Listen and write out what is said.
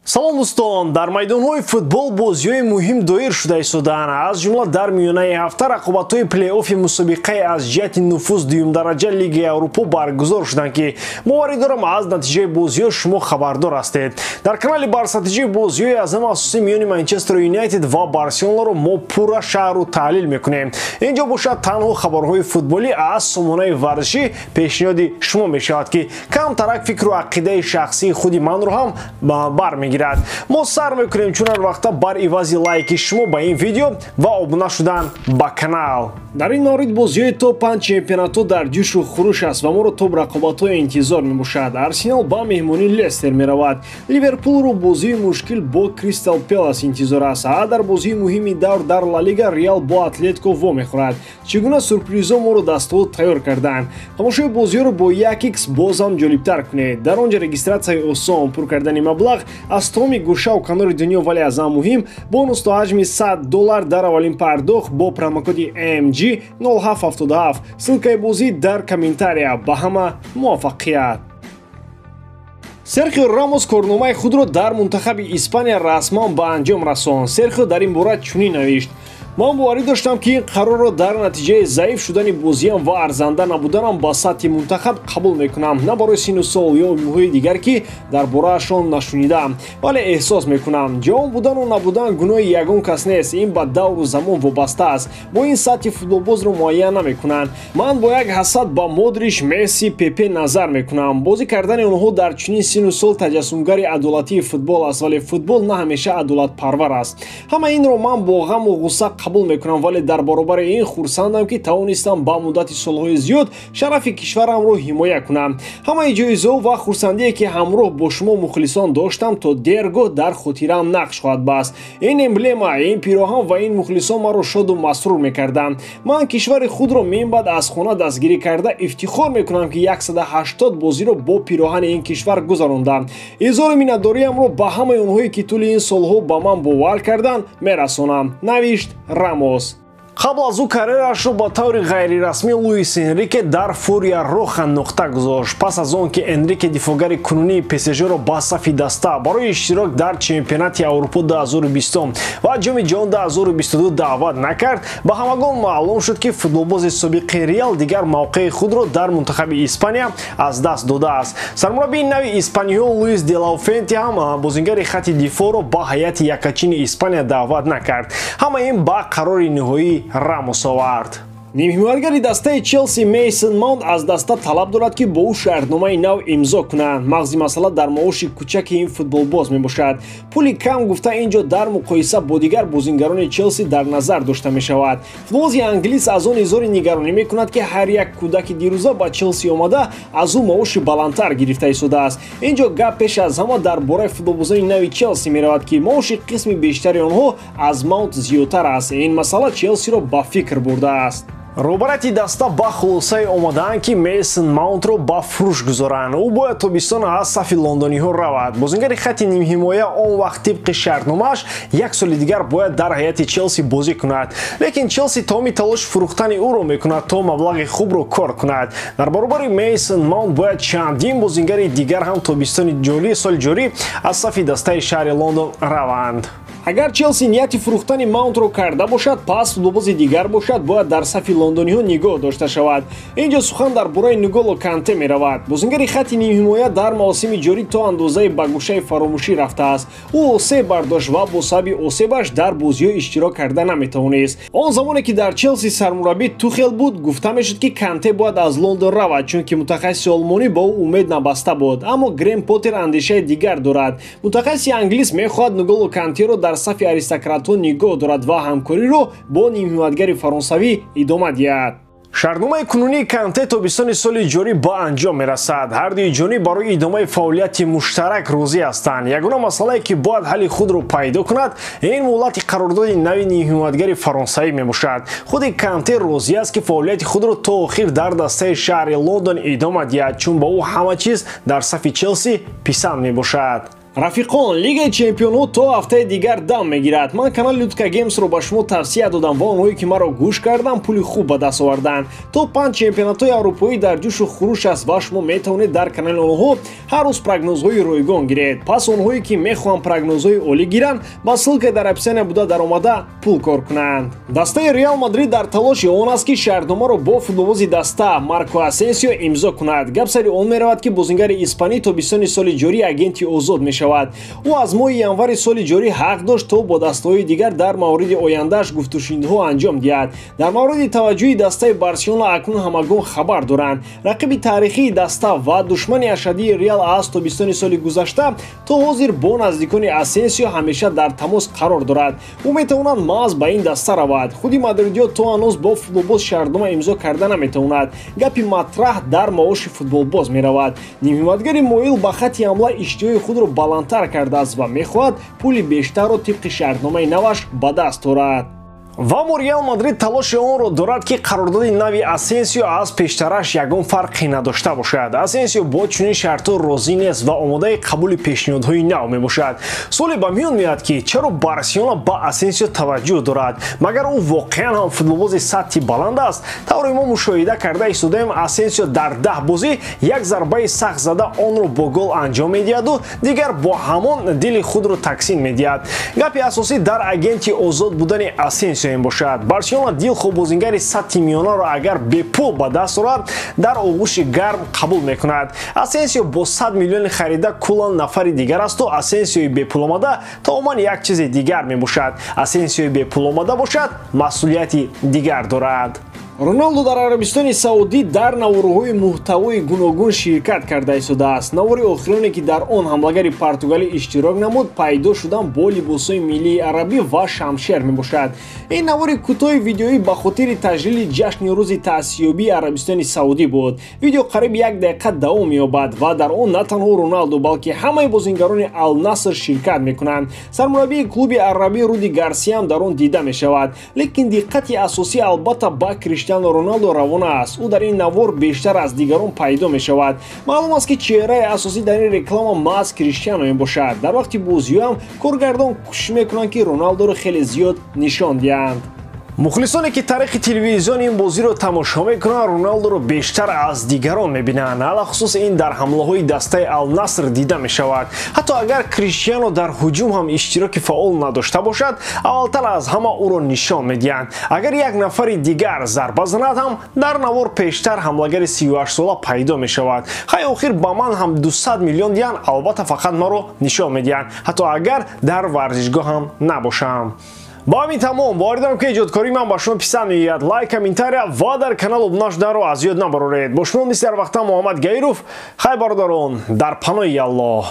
салом дӯстон, дар майдонҳои футбол бозиҳои муҳим доир шуда истодаанд. Аз ҷумла дар миёнаи ҳафта рақобатҳои плей-оффи мусобиқаи аз ҷиҳати нуфуз дуюмдараҷа Лигаи Аврупо баргузор шуданд ки боварӣ дорам аз натиҷаи бозиҳо шумо хабардор ҳастед. Дар канали Барс натиҷаи бозиҳои аз ҳама асосии миёни Манчестер Юнайтед ва Барселонаро мо пурра шаҳру таҳлил мекунем. Инҷо бошад танҳо хабарҳои футболӣ аз сомонаи варзишӣ пешниҳоди шумо мешавад ки камтарак фикру ақидаи шахсии худи манро ҳам бармегирад. мо сар мекунем чунар вақта бар ивази лайки шумо ба ин видео ва обуна шудан ба канал. дар ин маврид бозиҳои топ 5 чемпионатҳо дар ҷӯшу хуруш аст ва моро топ рақобатҳо интизор мебошад. Арсенал ба меҳмонии Лестер меравад. Ливерпулро бозии мушкил бо Кристал Пэлас интизор аст. дар бозии муҳими давр дар Ла Лига Реал бо Атлетико вомехӯрад. чӣ гуна сюрпризҳо моро дастовод тайёр карданд? тамошои бозиҳоро бо 1x бозам ҷолибтар кунед. дар он ҷо регистратсияи осон, пур кардани маблағ аз тамоми гӯшаву канори дунё, вале аз ҳам муҳим бонус то ҳаҷми $100 дар аввалин пардохт бо промокоди AMG 0777. ссилкаи бозӣ дар комментария. ба ҳама муваффақият. Серхио Рамос корномаи худро дар мунтахаби Испания расман ба анҷом расонд. Серхио дар ин бора чунин навишт: ман боварӣ доштам ки ин қарорро дар натиҷаи заиф шудани бозиям ва арзанда набуданам ба сатҳи мунтахаб қабул мекунам, на барои сину сол ё умурҳои дигар ки дар бораашон нашунидам, вале эҳсос мекунам ҷавон будану набудан гуноҳи ягон кас нест. ин ба давру замон вобаста аст. бо ин сатҳи футболбозро муайян намекунанд. ман бо як ҳасад ба Модрич, Месси, Пепе назар мекунам. бозӣ кардани онҳо дар чунин сину сол таҷассумгари адолатии футбол аст, вале футбол на ҳамеша адолатпарвар аст. ҳама инро ман бо ғаму ғусса қабул мекунам, вале дар баробари ин хурсандам ки тавонистам ба муддати солҳои зиёд шарафи кишварамро ҳимоя кунам. ҳамаи ҷоизаҳо ва хурсандие ки ҳамроҳ бо шумо мухлисон доштам, то дергоҳ дар хотирам нақш хоҳад баст. ин эмблема, ин пироҳан ва ин мухлисон маро шоду масрур мекарданд. ман кишвари худро минбаъд аз хона дастгирӣ карда ифтихор мекунам ки 180 бозиро бо пироҳани ин кишвар гузарондам. изҳори миннатдориамро ба ҳамаи онҳое ки тӯли ин солҳо ба ман бовар карданд мерасонам. навишт Рамос. қабл аз ӯ карьерашро ба таври ғайрирасмӣ Луис Энрике дар Фурия Роха нуқта гузошт. пас аз он ки Энрике дифоъгари кунунии ПСЖро ба сафи даста барои иштирок дар чемпионати Аврупо 2020 ва ҷоми ҷаҳон 2022 даъват накард, ба ҳамагон маълум шуд ки футболбози собиқи Реал дигар мавқеи худро дар мунтахаби Испания аз даст додааст. сармураббии нави испаниҳо Луис де ла Фуэнте ҳам бозингари хатти дифоъро ба ҳайати якачини Испания даъват накард. ҳама ин ба қарори ниҳоӣ Рамос овард. нимҳимоятгари дастаи Челси Мейсон Маунт аз даста талаб дорад ки бо ӯ шаҳрномаи нав имзо кунанд. мағзи масъала дар маоши кӯчаки ин футболбоз мебошад. пули кам гуфта ин ҷо дар муқоиса бо дигар бозингарони Челси дар назар дошта мешавад. футболбози англис аз он изҳори нигаронӣ мекунад ки ҳар як кӯдаки дирӯза ба Челси омада аз ӯ маоши баландтар гирифта истодааст. ин ҷо гап пеш аз ҳама дар бораи футболбозони нави Челси меравад ки маоши қисми бештари онҳо аз Маунт зиёдтар аст. ин масъала Челсиро ба фикр бурдааст. робарати даста ба хулосае омадаанд ки Мейсон Маунтро ба фурӯш гузоранд. ӯ бояд тобистон аз сафи лондониҳо равад. бозингари хатти нимҳимоя он вақт тибқи шаҳрномааш як соли дигар бояд дар ҳайати Челси бозӣ кунад. лекин Челси тамоми талоши фурӯхтани ӯро мекунад то маблағи хубро кор кунад. дар баробари Мейсон Маунт бояд чандин бозингари дигар ҳам тобистони соли ҷорӣ аз сафи дастаи шаҳри Лондон раванд. агар Челси нияти фурӯхтани Маунтро карда бошад, пас футболбози дигар бошад бояд дар сафи лондониҳо нигоҳ дошта шавад. ин ҷо сухан дар бораи Нголо Канте меравад. бозингари хатти нимҳимоя дар мавсими ҷорӣ то андозае ба гӯшаи фаромӯшӣ рафтааст. ӯ осеб бардошт ва бо сабаби осебаш дар бозиҳо иштирок карда наметавонист. он замоне ки дар Челси сармураббӣ Тухел буд, гуфта мешуд ки Канте бояд аз Лондон равад, чунки мутахассиси олмонӣ ба ӯ умед набаста буд. аммо Грэм Поттер андешаи дигар дорад. мутахассиси англис мехоҳад Нголо Кантеро дар сафи аристократҳо нигоҳ дорад ва ҳамкориро бо нимҳимоятгари фаронсавӣ идома диҳад. шаҳрномаи кунунии Канте тобистони соли ҷорӣ ба анҷом мерасад. ҳар дуи ҷониб барои идомаи фаъолияти муштарак розӣ ҳастанд. ягона масъалае ки бояд ҳалли худро пайдо кунад, ин муҳлати қарордоди нави нимҳимоятгари фаронсавӣ мебошад. худи Канте розӣ аст ки фаъолияти худро то охир дар дастаи шаҳри Лондон идома диҳад, чун ба ӯ ҳама чиз дар сафи Челси писанд мебошад. рафиқон, лигаи чемпионҳо то ҳафтаи дигар дам мегирад. Ман канали Лютка Геймсро ба шумо тавсия додам ва онҳое ки маро гӯш кардан пули хуб ба даст оварданд. То 5 чемпионатҳои аврупоӣ дар ҷӯшу хуруш аст ва шумо метавонед дар канали онҳо ҳар рӯз прогнозҳои ройгон гиред. Пас онҳое ки мехоҳанд прогнозҳои олӣ гиранд ба ссилка дар описиония буда дар омада пул кор кунанд. Дастаи Реал Мадрид дар талоши он аст ки шаҳрномаро бо футболбози даста Марко Асенсио имзо кунад. Гап сари он меравад ки бозингари испанӣ тобистони соли ҷорӣ агенти озод мешавад. ӯ аз моҳи январи соли ҷорӣ ҳақ дошт то бо дастаҳои дигар дар мавриди ояндааш гуфтушунидҳо анҷом диҳад. Дар мавриди таваҷҷӯҳи дастаи Барселона акнун ҳамагон хабар доранд. Рақиби таърихии даста ва душмани ашадии Реал аз тобистони соли гузашта то ҳозир бо наздикони Асенсио ҳамеша дар тамос қарор дорад. ӯ метавонад маҳз ба ин даста равад. худи мадридиё то ҳанӯз бо футболбоз шаҳрнома имзо карда наметавонад. гапи матраҳ дар маоши футболбоз меравад. нимҳиматгари моил ба хатти ҳамла иштиҳои худро баландтар кардааст ва мехоҳад пули бештарро тибқи шаҳрномаи наваш ба даст орад. ва мо Реал Мадрид талоши онро дорад ки қарордоди нави Асенсио аз пештараш ягон фарқе надошта бошад. Асенсио бо чунин шартҳо розӣ нест ва омодаи қабули пешниҳодҳои нав мебошад. суоле ба миён меояд ки чаро Барселона ба Асенсио таваҷҷӯҳ дорад? Магар ӯ воқеан ҳам футболбози сатҳи баланд аст? тавре мо мушоҳида карда истодаем Асенсио дар 10 бозӣ як зарбаи сахт зада онро бо гол анҷом медиҳаду дигар бо ҳамон дили худро таксин медиҳад. гапи асосӣ дар агенти озод будани Асенсио бошад. Барселона дилхоҳ бозингари сатҳи миёнаро агар бепул ба даст орад дар оғӯши гарм қабул мекунад. Асенсио бо 100 миллиони харида кулан нафари дигар асту Асенсиои бепуломада таоман як чизи дигар мебошад. Асенсиои бепуломада бошад масъулияти дигар дорад. Роналдо дар Арабистони Саудӣ дар наворҳои муҳтавои гуногун ширкат карда истодааст. навори охироне ки дар он ҳамлагари португалӣ иштирок намуд пайдо шудан бо либосҳои миллии арабӣ ва шамшер мебошад. ин навори кӯтоҳи видеоӣ ба хотири таҷлили ҷашни рӯзи таъсисёбии Арабистони Саудӣ буд. видео қариб 1 дақиқа давом меёбад ва дар он на танҳо Роналдо балки ҳамаи бозингарони Ал-Наср ширкат мекунанд. сармураббии клуби арабӣ Руди Гарсиям дар он дида мешавад. лекин диққати асосӣ албатта ба Криштиано Роналдо равона аст. ӯ дар ин навор бештар аз дигарон пайдо мешавад. маълум аст ки чеҳраи асосӣ дар ин реклама маҳз Криштиано мебошад. дар вақти бозиҳо ҳам коргардон кӯшиш мекунанд ки Роналдоро хеле зиёд нишон диҳанд. мухлисоне ки таърихи телевизиони ин бозиро тамошо мекунанд Роналдоро бештар аз дигарон мебинанд. алахусус ин дар ҳамлаҳои дастаи Ал-Наср дида мешавад. ҳатто агар Криштиано дар ҳуҷум ҳам иштироки фаъол надошта бошад аввалтар аз ҳама ӯро нишон медиҳанд. агар як нафари дигар зарба занад ҳам дар навор пештар ҳамлагари 38сола пайдо мешавад. хай охир ба ман ҳам 200 миллион диҳанд албатта фақат маро нишон медиҳанд ҳатто агар дар варзишгоҳ ҳам набошам. با همین تمام واردم که ایجادکاری من با شما پسند میاد لایک کامنتاریا و در کانال ابنا شدن رو از یاد نبرید. با شما مثل هر وقت محمد گیروف خیر بردارون در پناه الله.